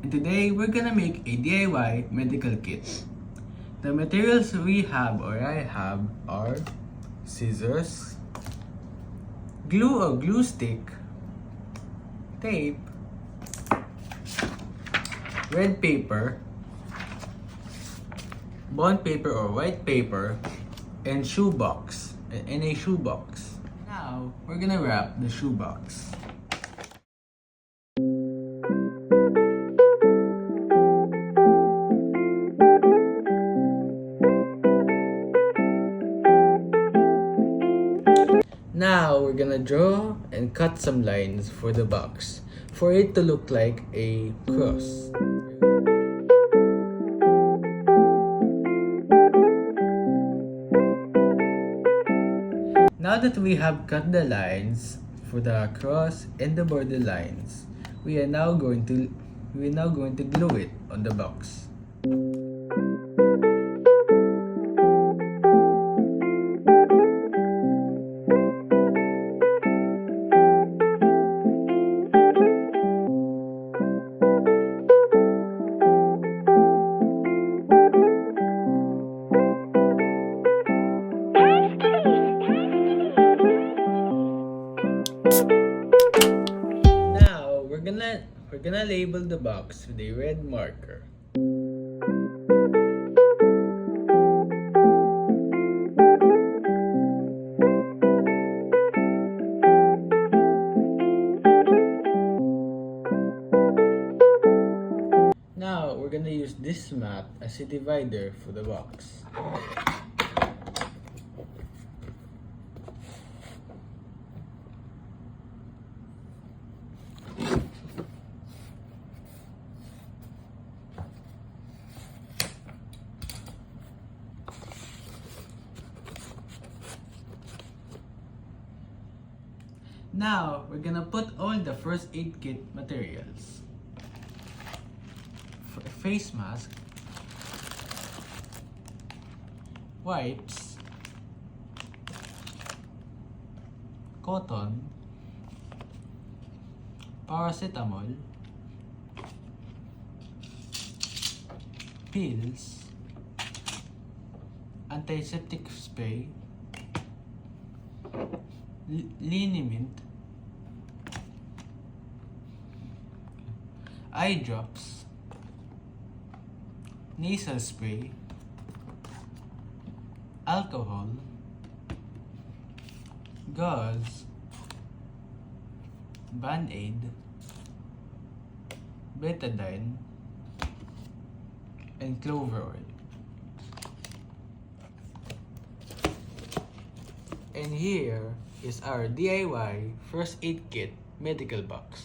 and today we're gonna make a DIY medical kit. The materials we have or I have are scissors, glue or glue stick, tape, red paper, bond paper or white paper, and shoebox, and a shoebox. Now, we're gonna wrap the shoebox. Now, we're gonna draw and cut some lines for the box for it to look like a cross. Now that we have cut the lines for the cross and the border lines, we are now going to glue it on the box. Now we're gonna label the box with a red marker. Now we're gonna use this mat as a divider for the box. Now, we're gonna put all the first aid kit materials. Face mask, wipes, cotton, paracetamol, pills, antiseptic spray, liniment, eye drops, nasal spray, alcohol, gauze, band-aid, betadine, and clover oil. And here is our DIY first aid kit medical box.